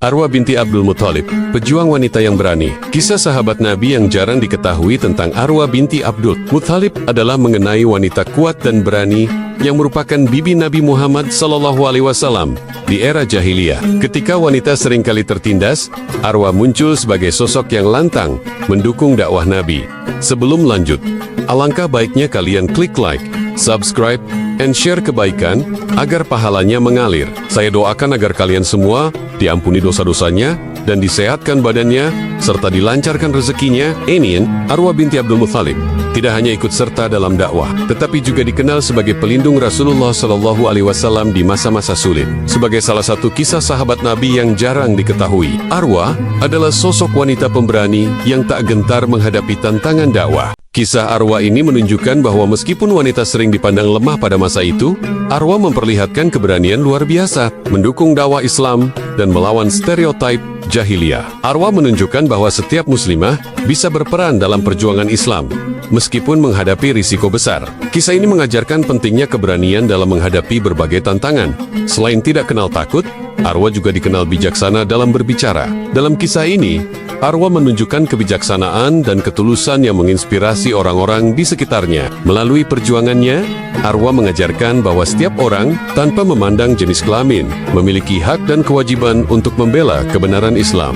Arwa binti Abdul Muthalib, pejuang wanita yang berani. Kisah sahabat Nabi yang jarang diketahui tentang Arwa binti Abdul Muthalib adalah mengenai wanita kuat dan berani yang merupakan bibi Nabi Muhammad SAW di era jahiliyah. Ketika wanita seringkali tertindas, Arwa muncul sebagai sosok yang lantang mendukung dakwah Nabi. Sebelum lanjut, alangkah baiknya kalian klik like, subscribe, and share kebaikan agar pahalanya mengalir. Saya doakan agar kalian semua diampuni dosa-dosanya dan disehatkan badannya serta dilancarkan rezekinya. Amin. Arwa binti Abdul Muthalib tidak hanya ikut serta dalam dakwah, tetapi juga dikenal sebagai pelindung Rasulullah SAW di masa-masa sulit. Sebagai salah satu kisah sahabat Nabi yang jarang diketahui, Arwa adalah sosok wanita pemberani yang tak gentar menghadapi tantangan dakwah. Kisah Arwa ini menunjukkan bahwa meskipun wanita sering dipandang lemah pada masa itu, Arwa memperlihatkan keberanian luar biasa, mendukung dakwah Islam, dan melawan stereotip jahiliyah. Arwa menunjukkan bahwa setiap muslimah bisa berperan dalam perjuangan Islam, meskipun menghadapi risiko besar. Kisah ini mengajarkan pentingnya keberanian dalam menghadapi berbagai tantangan. Selain tidak kenal takut, Arwa juga dikenal bijaksana dalam berbicara. Dalam kisah ini, Arwa menunjukkan kebijaksanaan dan ketulusan yang menginspirasi orang-orang di sekitarnya. Melalui perjuangannya, Arwa mengajarkan bahwa setiap orang, tanpa memandang jenis kelamin, memiliki hak dan kewajiban untuk membela kebenaran Islam.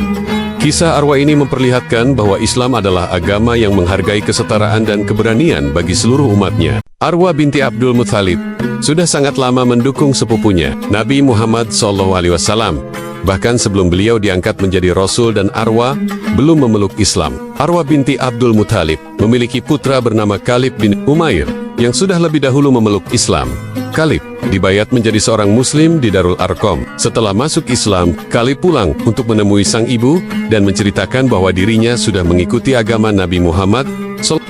Kisah Arwa ini memperlihatkan bahwa Islam adalah agama yang menghargai kesetaraan dan keberanian bagi seluruh umatnya. Arwa binti Abdul Muthalib sudah sangat lama mendukung sepupunya, Nabi Muhammad SAW. Bahkan sebelum beliau diangkat menjadi Rasul dan Arwa belum memeluk Islam. Arwa binti Abdul Muthalib memiliki putra bernama Khalid bin Umair yang sudah lebih dahulu memeluk Islam. Khalid dibayat menjadi seorang Muslim di Darul Arqam. Setelah masuk Islam, Khalid pulang untuk menemui sang ibu dan menceritakan bahwa dirinya sudah mengikuti agama Nabi Muhammad.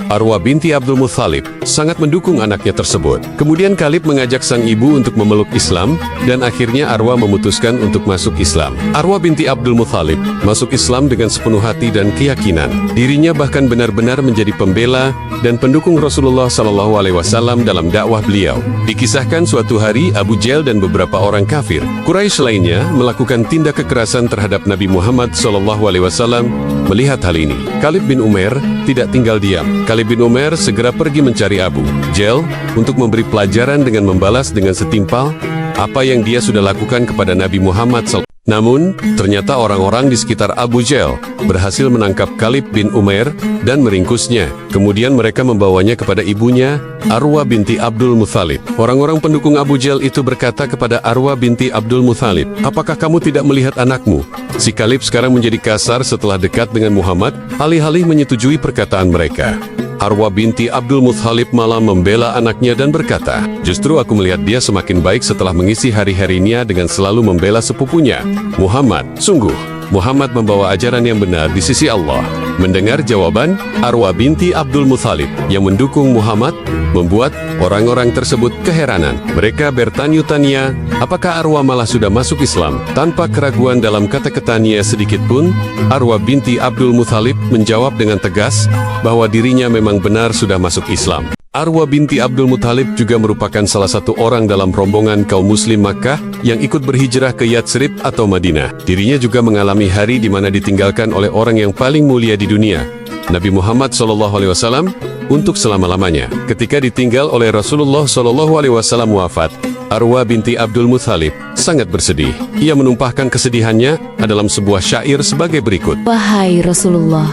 Arwa binti Abdul Muthalib sangat mendukung anaknya tersebut. Kemudian Khalid mengajak sang ibu untuk memeluk Islam dan akhirnya Arwa memutuskan untuk masuk Islam. Arwa binti Abdul Muthalib masuk Islam dengan sepenuh hati dan keyakinan. Dirinya bahkan benar-benar menjadi pembela dan pendukung Rasulullah SAW dalam dakwah beliau. Dikisahkan suatu hari Abu Jahl dan beberapa orang kafir Quraisy lainnya melakukan tindak kekerasan terhadap Nabi Muhammad SAW. Melihat hal ini, Khalid bin Umair tidak tinggal diam. Khalid bin Umair segera pergi mencari Abu Jahl untuk memberi pelajaran dengan membalas dengan setimpal apa yang dia sudah lakukan kepada Nabi Muhammad SAW. Namun, ternyata orang-orang di sekitar Abu Jahl berhasil menangkap Khalid bin Umair dan meringkusnya. Kemudian mereka membawanya kepada ibunya, Arwa binti Abdul Muthalib. Orang-orang pendukung Abu Jahl itu berkata kepada Arwa binti Abdul Muthalib, "Apakah kamu tidak melihat anakmu? Si Khalid sekarang menjadi kasar setelah dekat dengan Muhammad." Alih-alih menyetujui perkataan mereka, Arwa binti Abdul Muthalib malah membela anaknya dan berkata, "Justru aku melihat dia semakin baik setelah mengisi hari-harinya dengan selalu membela sepupunya, Muhammad. Sungguh, Muhammad membawa ajaran yang benar di sisi Allah." Mendengar jawaban Arwa binti Abdul Muthalib yang mendukung Muhammad, membuat orang-orang tersebut keheranan. Mereka bertanya-tanya, apakah Arwa malah sudah masuk Islam? Tanpa keraguan dalam kata-katanya sedikit pun, Arwa binti Abdul Muthalib menjawab dengan tegas bahwa dirinya memang benar sudah masuk Islam. Arwa binti Abdul Muthalib juga merupakan salah satu orang dalam rombongan kaum muslim Makkah yang ikut berhijrah ke Yatsrib atau Madinah. Dirinya juga mengalami hari di mana ditinggalkan oleh orang yang paling mulia di dunia, Nabi Muhammad SAW, untuk selama-lamanya. Ketika ditinggal oleh Rasulullah SAW wafat, Arwa binti Abdul Muthalib sangat bersedih. Ia menumpahkan kesedihannya dalam sebuah syair sebagai berikut. Wahai Rasulullah,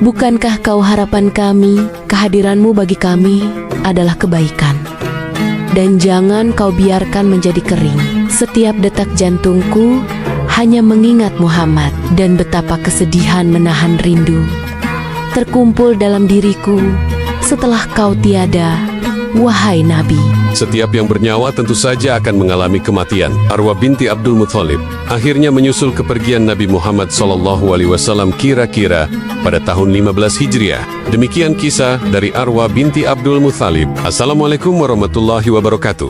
bukankah kau harapan kami? Kehadiranmu bagi kami adalah kebaikan. Dan jangan kau biarkan menjadi kering. Setiap detak jantungku hanya mengingat Muhammad, dan betapa kesedihan menahan rindu terkumpul dalam diriku setelah kau tiada, wahai Nabi. Setiap yang bernyawa tentu saja akan mengalami kematian. Arwa binti Abdul Muthalib akhirnya menyusul kepergian Nabi Muhammad SAW kira-kira pada tahun 15 Hijriah. Demikian kisah dari Arwa binti Abdul Muthalib. Assalamualaikum warahmatullahi wabarakatuh.